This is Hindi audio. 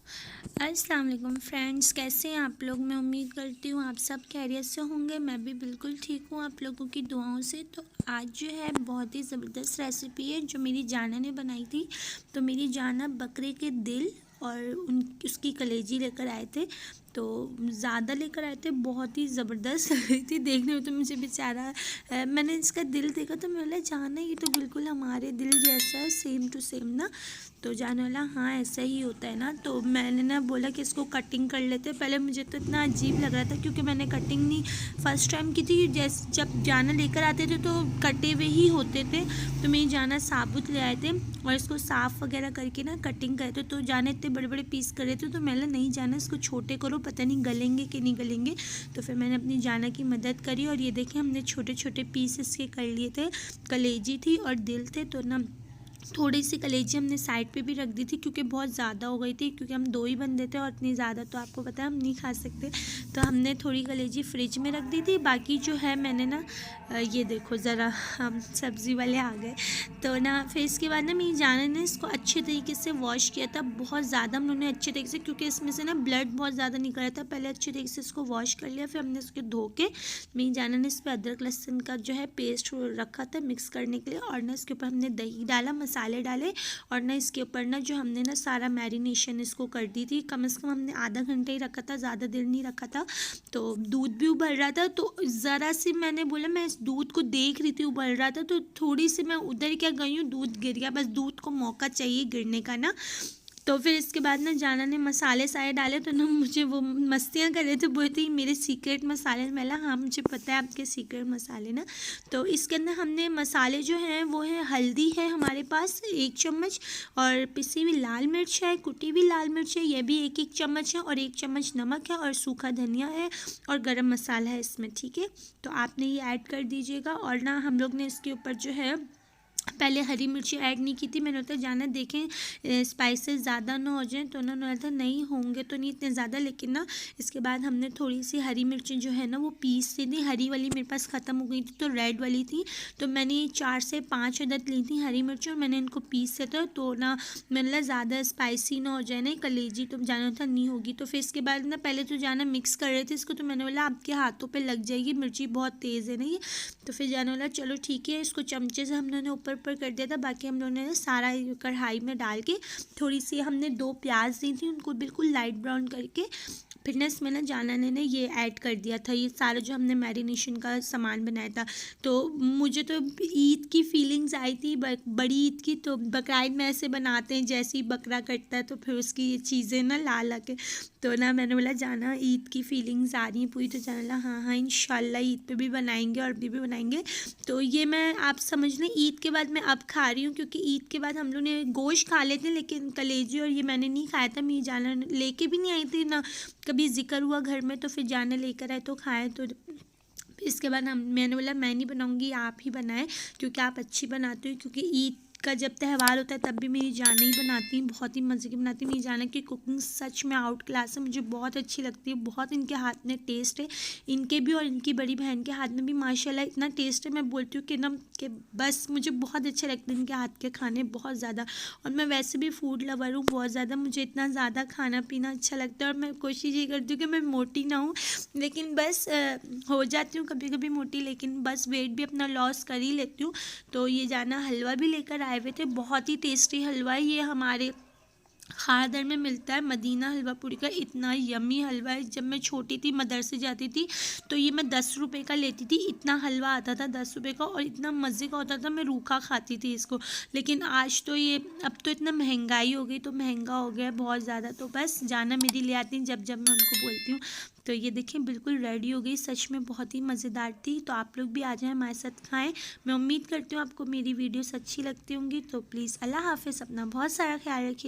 अस्सलाम वालेकुम फ्रेंड्स, कैसे हैं आप लोग। मैं उम्मीद करती हूँ आप सब खैरियत से होंगे। मैं भी बिल्कुल ठीक हूँ आप लोगों की दुआओं से। तो आज जो है बहुत ही ज़बरदस्त रेसिपी है जो मेरी जाना ने बनाई थी। तो मेरी जाना बकरे के दिल और उसकी कलेजी लेकर आए थे। तो ज़्यादा लेकर आए थे, बहुत ही ज़बरदस्त लग रही थी देखने में। तो मुझे बेचारा मैंने इसका दिल देखा तो मैं बोला जाना ये तो बिल्कुल हमारे दिल जैसा है, सेम टू सेम ना। तो जाने वाला हाँ ऐसा ही होता है ना। तो मैंने ना बोला कि इसको कटिंग कर लेते। पहले मुझे तो इतना अजीब लग रहा था क्योंकि मैंने कटिंग नहीं फ़र्स्ट टाइम की थी। जैसे जब जाना लेकर आते थे तो कटे हुए ही होते थे। तो मेरी जाना साबुत ले आए थे और इसको साफ़ वगैरह करके ना कटिंग करे थे। तो जाने इतने बड़े बड़े पीस करे थे तो मैंने नहीं जाना इसको छोटे करो, पता नहीं गलेंगे कि नहीं गलेंगे। तो फिर मैंने अपनी जाना की मदद करी और ये देखें हमने छोटे छोटे पीस इसके कर लिए थे। कलेजी थी और दिल थे। तो ना थोड़ी सी कलेजी हमने साइड पे भी रख दी थी क्योंकि बहुत ज़्यादा हो गई थी, क्योंकि हम दो ही बंदे थे और इतनी ज़्यादा तो आपको पता है हम नहीं खा सकते। तो हमने थोड़ी कलेजी फ्रिज में रख दी थी। बाकी जो है मैंने ना ये देखो ज़रा हम सब्ज़ी वाले आ गए। तो ना फिर इसके बाद ना मेरी जाना ने इसको अच्छे तरीके से वॉश किया था। बहुत ज़्यादा हम लोगों ने अच्छे तरीके से, क्योंकि इसमें से ना ब्लड बहुत ज़्यादा निकल रहा था। पहले अच्छे तरीके से इसको वॉश कर लिया, फिर हमने इसको धो के मेरी जाना ने इस पर अदरक लहसुन का जो है पेस्ट रखा था मिक्स करने के लिए। और ना इसके ऊपर हमने दही डाला, मसाले डाले और ना इसके ऊपर ना जो हमने ना सारा मैरिनेशन इसको कर दी थी। कम से कम हमने आधा घंटा ही रखा था, ज़्यादा देर नहीं रखा था। तो दूध भी उबल रहा था तो ज़रा सी मैंने बोला, मैं इस दूध को देख रही थी उबल रहा था तो थोड़ी सी मैं उधर क्या गई हूँ, दूध गिर गया। बस दूध को मौका चाहिए गिरने का ना। तो फिर इसके बाद ना जाना ने मसाले सारे डाले। तो ना मुझे वो मस्तियाँ कर रहे थे, बोलते ही मेरे सीक्रेट मसाले। मैं हाँ मुझे पता है आपके सीक्रेट मसाले ना। तो इसके अंदर हमने मसाले जो हैं वो है हल्दी है हमारे पास 1 चम्मच, और पिसी हुई लाल मिर्च है, कुटी हुई लाल मिर्च है ये भी 1-1 चम्मच है, और 1 चम्मच नमक है, और सूखा धनिया है, और गरम मसाला है इसमें। ठीक है, तो आपने ये ऐड कर दीजिएगा। और ना हम लोग ने इसके ऊपर जो है पहले हरी मिर्ची ऐड नहीं की थी। मैंने तो जाना देखें स्पाइसेस ज़्यादा ना हो जाएं। तो उन्होंने बोला था नहीं होंगे तो नहीं इतने ज़्यादा, लेकिन ना इसके बाद हमने थोड़ी सी हरी मिर्ची जो है ना वो पीस दी थी। हरी वाली मेरे पास ख़त्म हो गई थी तो रेड वाली थी। तो मैंने 4 से 5 अदद ली थी हरी मिर्ची और मैंने इनको पीस से तो ना मतलब ज़्यादा स्पाइसी ना हो जाए ना कलेजी, तो जाना था नहीं होगी। तो फिर इसके बाद ना पहले तो जाना मिक्स कर रहे थे इसको। तो मैंने बोला आपके हाथों पर लग जाएगी, मिर्ची बहुत तेज़ है ना ये। तो फिर जाने वाला चलो ठीक है, इसको चमचे से हम लोगों ने ऊपर कर दिया था। बाकी हम लोगों ने सारा कढ़ाई में डाल के थोड़ी सी हमने 2 प्याज दी थी, उनको बिल्कुल लाइट ब्राउन करके फिर ना इसमें ना जाना ने ये ऐड कर दिया था, ये सारा जो हमने मैरिनेशन का सामान बनाया था। तो मुझे तो ईद की फीलिंग्स आई थी, बड़ी ईद की। तो बकरा ईद में ऐसे बनाते हैं जैसे ही बकरा कटता है तो फिर उसकी ये चीज़ें ना ला ला के। तो ना मैंने बोला जाना ईद की फीलिंग्स आ रही हैं पूरी। तो जाना हाँ हाँ इंशाल्लाह ईद पे भी बनाएंगे और भी बनाएंगे। तो ये मैं आप समझ लें ईद के बाद मैं अब खा रही हूँ, क्योंकि ईद के बाद हम लोग ने गोश्त खा लेते हैं लेकिन कलेजी और ये मैंने नहीं खाया था। मेरी जाना लेके भी नहीं आई थी ना, कभी जिक्र हुआ घर में तो फिर जाने लेकर आए तो खाए। तो इसके बाद मैंने बोला मैं नहीं बनाऊंगी, आप ही बनाएं क्योंकि आप अच्छी बनाते हो। क्योंकि ईद का जब त्यौहार होता है तब भी मेरी जाना ही बनाती हैं, बहुत ही मज़े की बनाती हैं। मेरी जाना की कुकिंग सच में आउट क्लास है, मुझे बहुत अच्छी लगती है। बहुत इनके हाथ में टेस्ट है, इनके भी और इनकी बड़ी बहन के हाथ में भी माशाल्लाह इतना टेस्ट है। मैं बोलती हूँ कि ना कि बस मुझे बहुत अच्छे लगते हैं इनके हाथ के खाने, बहुत ज़्यादा। और मैं वैसे भी फूड लवर हूँ बहुत ज़्यादा, मुझे इतना ज़्यादा खाना पीना अच्छा लगता है। और मैं कोशिश ये करती हूँ कि मैं मोटी ना हूँ, लेकिन बस हो जाती हूँ कभी कभी मोटी, लेकिन बस वेट भी अपना लॉस कर ही लेती हूँ। तो ये जाना हलवा भी लेकर आए हुए थे, बहुत ही टेस्टी हलवा है ये, हमारे खारदर में मिलता है मदीना हलवा पूरी का। इतना यमी हलवा है। जब मैं छोटी थी मदरसे जाती थी तो ये मैं 10 रुपये का लेती थी, इतना हलवा आता था 10 रुपये का और इतना मज़े का होता था, मैं रूखा खाती थी इसको। लेकिन आज तो ये अब तो इतना महंगाई हो गई, तो महंगा हो गया बहुत ज़्यादा। तो बस जाना मेरी ले आती जब जब मैं उनको बोलती हूँ। तो ये देखिए बिल्कुल रेडी हो गई, सच में बहुत ही मज़ेदार थी। तो आप लोग भी आ जाएं हमारे साथ खाएं। मैं उम्मीद करती हूँ आपको मेरी वीडियोस अच्छी लगती होंगी। तो प्लीज़ अल्लाह हाफ़िज़, अपना बहुत सारा ख्याल रखिए।